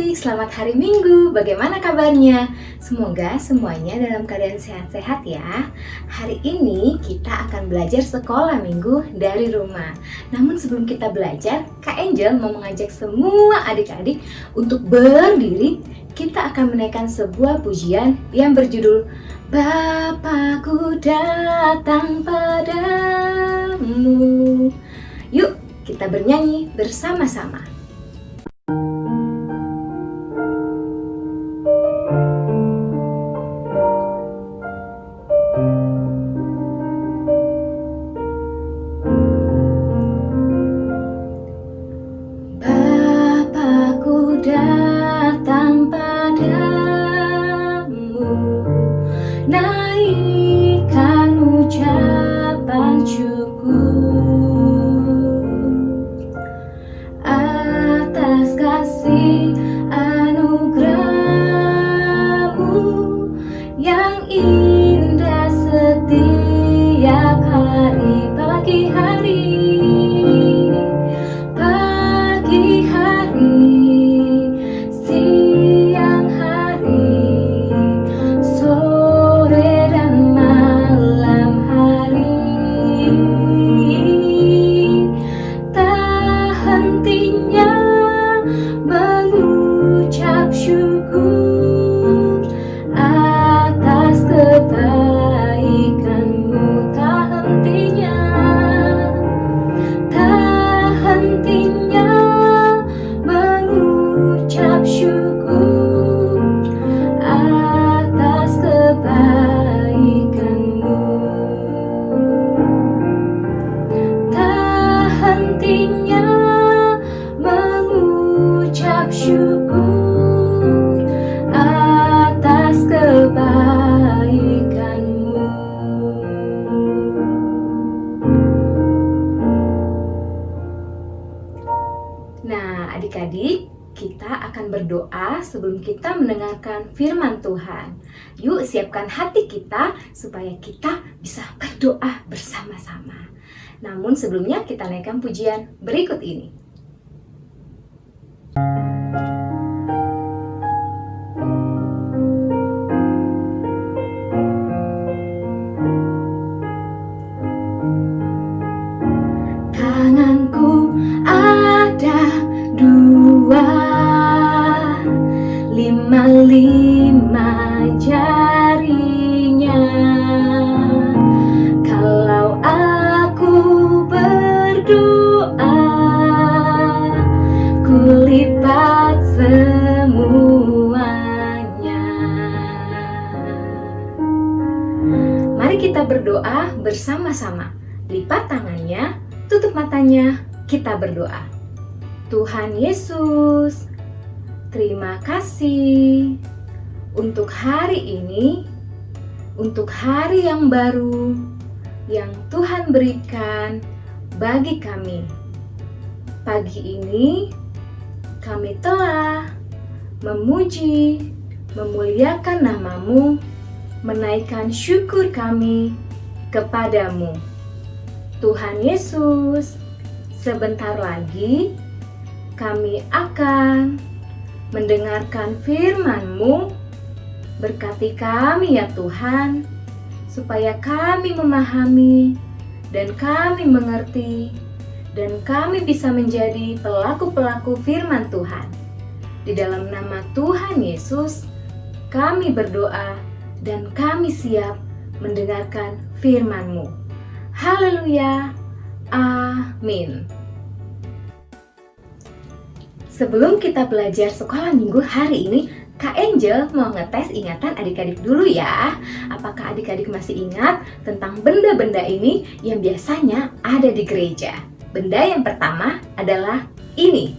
adik-adik, selamat hari Minggu. Bagaimana kabarnya? Semoga semuanya dalam keadaan sehat-sehat ya. Hari ini kita akan belajar sekolah minggu dari rumah. Namun sebelum kita belajar, Kak Angel mau mengajak semua adik-adik untuk berdiri. Kita akan menaikkan sebuah pujian yang berjudul Bapakku datang padamu. Yuk, kita bernyanyi bersama-sama. Bapakku datang padamu, naikkan ucapan syukur atas kasih anugerah-Mu yang indah setiap hari. Pagi hari, siang hari, sore dan malam hari, tak hentinya mengucap syukur atas kebaikan-Mu. Tak hentinya mengucap syukur atas kebaikan-Mu. Tak hentinya mengucap syukur atas kebaikan-Mu. Nah, adik-adik, kita akan berdoa sebelum kita mendengarkan firman Tuhan. Yuk, siapkan hati kita supaya kita bisa berdoa bersama-sama. Namun sebelumnya kita naikkan pujian berikut ini. Tanganku ada dua, lima jarinya. Kalau aku berdoa, ku lipat semuanya. Mari kita berdoa bersama-sama. Lipat tangannya, tutup matanya, kita berdoa. Tuhan Yesus, terima kasih untuk hari ini, untuk hari yang baru yang Tuhan berikan bagi kami. Pagi ini kami telah memuji, memuliakan nama-Mu, menaikkan syukur kami kepadamu. Tuhan Yesus, sebentar lagi kami akan mendengarkan firman-Mu. Berkati kami ya Tuhan, supaya kami memahami dan kami mengerti dan kami bisa menjadi pelaku-pelaku firman Tuhan. Di dalam nama Tuhan Yesus, kami berdoa dan kami siap mendengarkan firman-Mu. Haleluya, amin. Sebelum kita belajar sekolah minggu hari ini, Kak Angel mau ngetes ingatan adik-adik dulu ya. Apakah adik-adik masih ingat tentang benda-benda ini yang biasanya ada di gereja? Benda yang pertama adalah ini.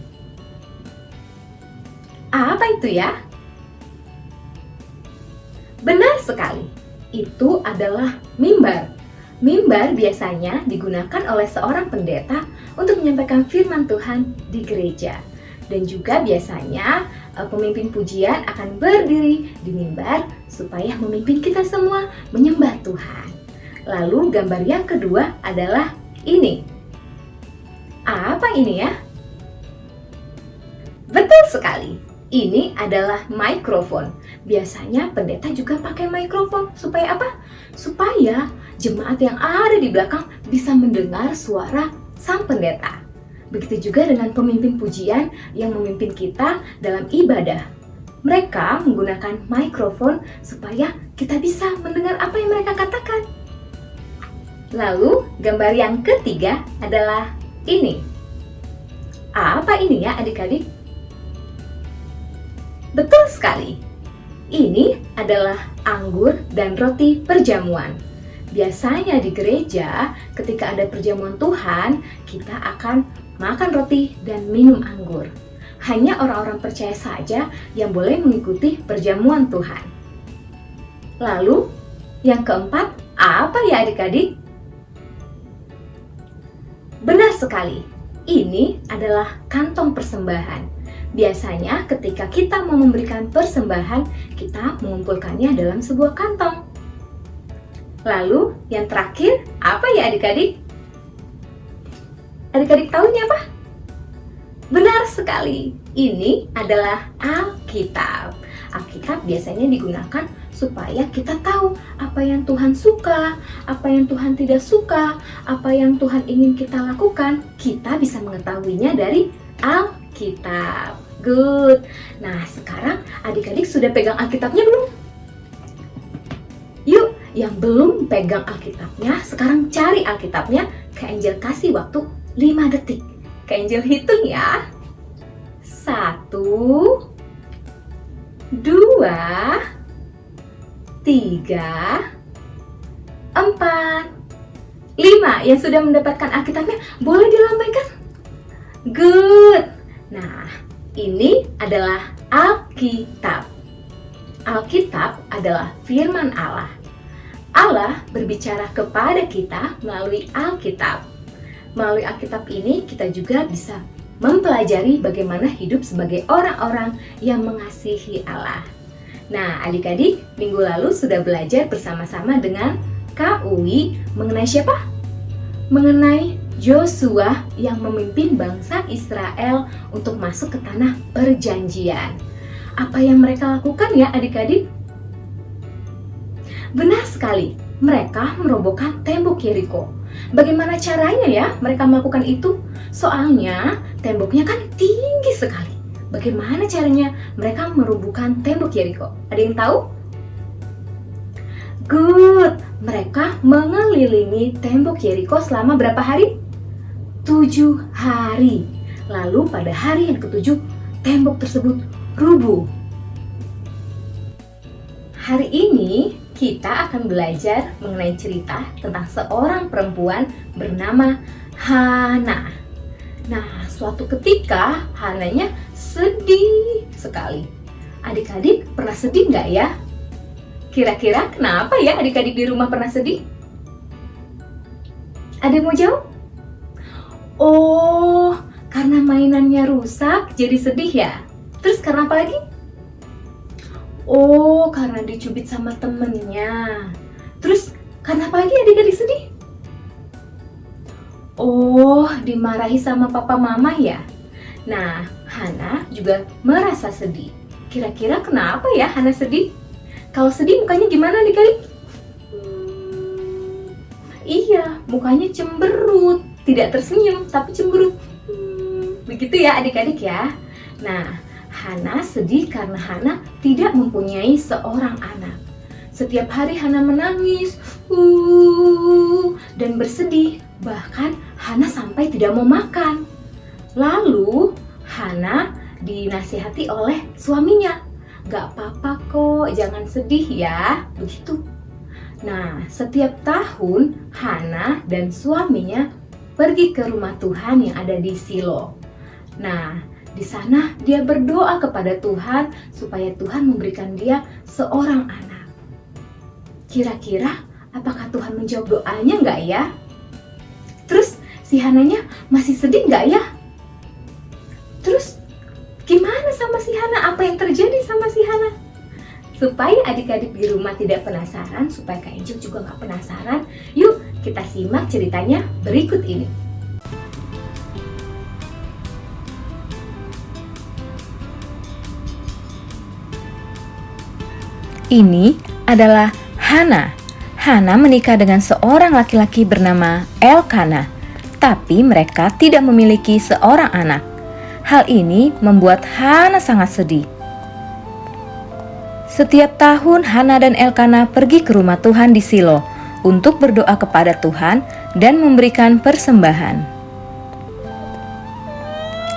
Apa itu ya? Benar sekali, itu adalah mimbar. Mimbar biasanya digunakan oleh seorang pendeta untuk menyampaikan firman Tuhan di gereja. Dan juga biasanya pemimpin pujian akan berdiri di mimbar supaya memimpin kita semua menyembah Tuhan. Lalu gambar yang kedua adalah ini. Apa ini ya? Betul sekali, Ini adalah mikrofon. Biasanya pendeta juga pakai mikrofon. Supaya apa? Supaya jemaat yang ada di belakang bisa mendengar suara sang pendeta. Begitu juga dengan pemimpin pujian yang memimpin kita dalam ibadah. Mereka menggunakan mikrofon supaya kita bisa mendengar apa yang mereka katakan. Lalu, gambar yang ketiga adalah ini. Apa ini ya adik-adik? Betul sekali. Ini adalah anggur dan roti perjamuan. Biasanya di gereja, ketika ada perjamuan Tuhan, kita akan makan roti dan minum anggur. Hanya orang-orang percaya saja yang boleh mengikuti perjamuan Tuhan. Lalu, yang keempat, apa ya adik-adik? Benar sekali, ini adalah kantong persembahan. Biasanya ketika kita mau memberikan persembahan, kita mengumpulkannya dalam sebuah kantong. Lalu, yang terakhir, apa ya adik-adik? Adik-adik tahu ini apa? Benar sekali, ini adalah Alkitab. Alkitab biasanya digunakan supaya kita tahu apa yang Tuhan suka, apa yang Tuhan tidak suka, apa yang Tuhan ingin kita lakukan. Kita bisa mengetahuinya dari Alkitab. Good. Nah, sekarang adik-adik sudah pegang Alkitabnya belum? Yuk, yang belum pegang Alkitabnya, sekarang cari Alkitabnya. Kak Angel kasih waktu 5 detik. Kak Angel hitung ya. 1, 2, 3, 4, 5. Yang sudah mendapatkan Alkitabnya, boleh dilambaikan? Good. Nah, ini adalah Alkitab. Alkitab adalah firman Allah. Allah berbicara kepada kita melalui Alkitab. Melalui Alkitab ini kita juga bisa mempelajari bagaimana hidup sebagai orang-orang yang mengasihi Allah. Nah, adik-adik, minggu lalu sudah belajar bersama-sama dengan Kak Uwi mengenai siapa? Mengenai Yosua yang memimpin bangsa Israel untuk masuk ke tanah perjanjian. Apa yang mereka lakukan ya adik-adik? Benar sekali, mereka merobohkan tembok Yeriko. Bagaimana caranya ya mereka melakukan itu? Soalnya temboknya kan tinggi sekali. Bagaimana caranya mereka merobohkan tembok Yeriko? Ada yang tahu? Good, mereka mengelilingi tembok Yeriko selama berapa hari? 7 hari. Lalu pada hari yang ke-7, tembok tersebut rubuh. Hari ini kita akan belajar mengenai cerita tentang seorang perempuan bernama Hana. Nah, suatu ketika Hananya sedih sekali. Adik-adik pernah sedih nggak ya? Kira-kira kenapa ya adik-adik di rumah pernah sedih? Ada yang mau jawab? Oh, karena mainannya rusak jadi sedih ya? Terus karena apa lagi? Oh, karena dicubit sama temennya. Terus karena apa lagi adik-adik sedih? Oh, dimarahi sama papa mama ya? Nah, Hana juga merasa sedih. Kira-kira kenapa ya Hana sedih? Kalau sedih mukanya gimana adik-adik? Iya, mukanya cemberut. Tidak tersenyum, tapi cemberut. Begitu ya adik-adik ya. Nah, Hana sedih karena Hana tidak mempunyai seorang anak. Setiap hari Hana menangis dan bersedih. Bahkan Hana sampai tidak mau makan. Lalu Hana dinasihati oleh suaminya. Gak apa-apa kok, jangan sedih ya. Begitu. Nah, setiap tahun Hana dan suaminya pergi ke rumah Tuhan yang ada di Silo. Nah, di sana dia berdoa kepada Tuhan supaya Tuhan memberikan dia seorang anak. Kira-kira apakah Tuhan menjawab doanya nggak ya? Terus si Hananya masih sedih nggak ya? Terus gimana sama si Hana? Apa yang terjadi sama si Hana? Supaya adik-adik di rumah tidak penasaran, supaya Kak Angel juga nggak penasaran, yuk kita simak ceritanya berikut ini. Ini adalah Hana. Hana menikah dengan seorang laki-laki bernama Elkana, tapi mereka tidak memiliki seorang anak. Hal ini membuat Hana sangat sedih. Setiap tahun Hana dan Elkana pergi ke rumah Tuhan di Silo untuk berdoa kepada Tuhan dan memberikan persembahan.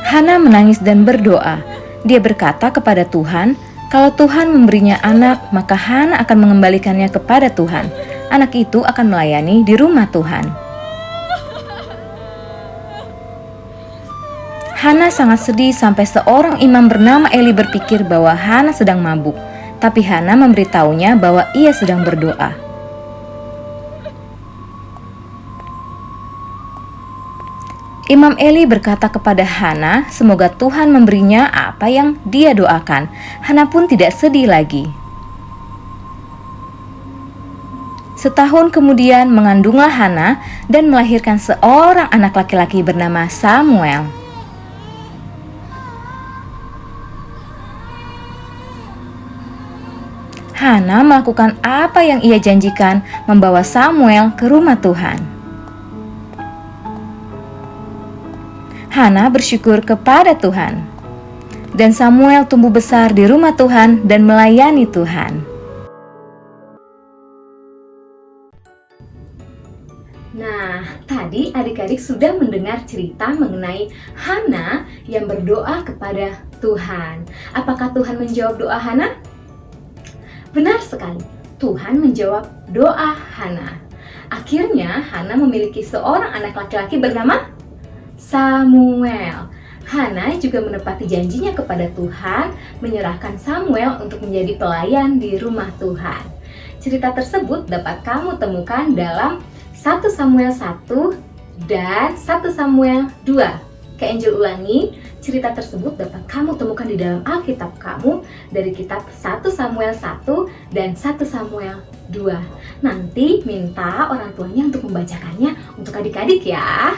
Hana menangis dan berdoa. Dia berkata kepada Tuhan, kalau Tuhan memberinya anak, maka Hana akan mengembalikannya kepada Tuhan. Anak itu akan melayani di rumah Tuhan. Hana sangat sedih sampai seorang imam bernama Eli berpikir bahwa Hana sedang mabuk. Tapi Hana memberitahunya bahwa ia sedang berdoa. Imam Eli berkata kepada Hana, semoga Tuhan memberinya apa yang dia doakan. Hana pun tidak sedih lagi. Setahun kemudian mengandunglah Hana dan melahirkan seorang anak laki-laki bernama Samuel. Hana melakukan apa yang ia janjikan, membawa Samuel ke rumah Tuhan. Hana bersyukur kepada Tuhan, dan Samuel tumbuh besar di rumah Tuhan dan melayani Tuhan. Nah, tadi adik-adik sudah mendengar cerita mengenai Hana yang berdoa kepada Tuhan. Apakah Tuhan menjawab doa Hana? Benar sekali, Tuhan menjawab doa Hana. Akhirnya Hana memiliki seorang anak laki-laki bernama Samuel. Hana juga menepati janjinya kepada Tuhan, menyerahkan Samuel untuk menjadi pelayan di rumah Tuhan. Cerita tersebut dapat kamu temukan dalam 1 Samuel 1 dan 1 Samuel 2. Kak Angel ulangi, cerita tersebut dapat kamu temukan di dalam Alkitab kamu dari kitab 1 Samuel 1 dan 1 Samuel 2. Nanti minta orang tuanya untuk membacakannya untuk adik-adik ya.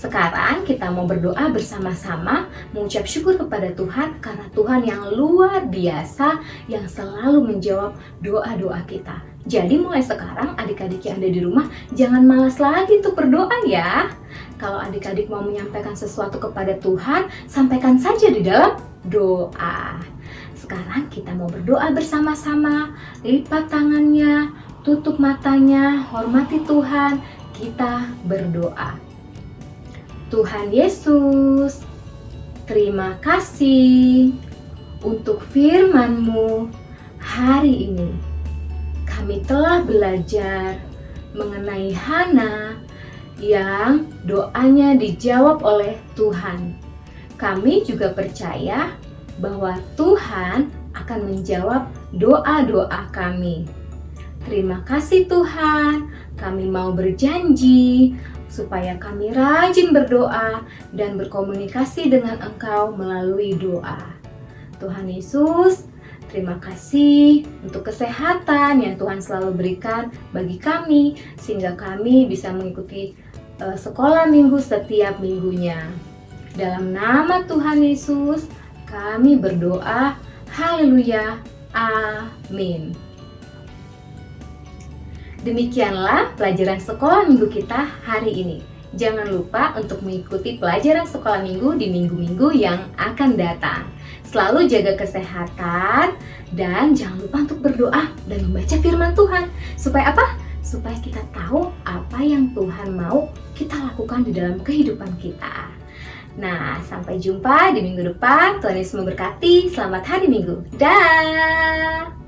Sekarang kita mau berdoa bersama-sama, mengucap syukur kepada Tuhan karena Tuhan yang luar biasa yang selalu menjawab doa-doa kita. Jadi mulai sekarang adik-adik yang ada di rumah jangan malas lagi untuk berdoa ya. Kalau adik-adik mau menyampaikan sesuatu kepada Tuhan, sampaikan saja di dalam doa. Sekarang kita mau berdoa bersama-sama, lipat tangannya, tutup matanya, hormati Tuhan, kita berdoa. Tuhan Yesus, terima kasih untuk firman-Mu hari ini. Kami telah belajar mengenai Hana yang doanya dijawab oleh Tuhan. Kami juga percaya bahwa Tuhan akan menjawab doa-doa kami. Terima kasih Tuhan, kami mau berjanji supaya kami rajin berdoa dan berkomunikasi dengan Engkau melalui doa. Tuhan Yesus, terima kasih untuk kesehatan yang Tuhan selalu berikan bagi kami, sehingga kami bisa mengikuti sekolah minggu setiap minggunya. Dalam nama Tuhan Yesus, kami berdoa. Haleluya. Amin. Demikianlah pelajaran sekolah minggu kita hari ini. Jangan lupa untuk mengikuti pelajaran sekolah minggu di minggu-minggu yang akan datang. Selalu jaga kesehatan dan jangan lupa untuk berdoa dan membaca firman Tuhan. Supaya apa? Supaya kita tahu apa yang Tuhan mau kita lakukan di dalam kehidupan kita. Nah, sampai jumpa di minggu depan. Tuhan Yesus memberkati. Selamat hari Minggu. Dah.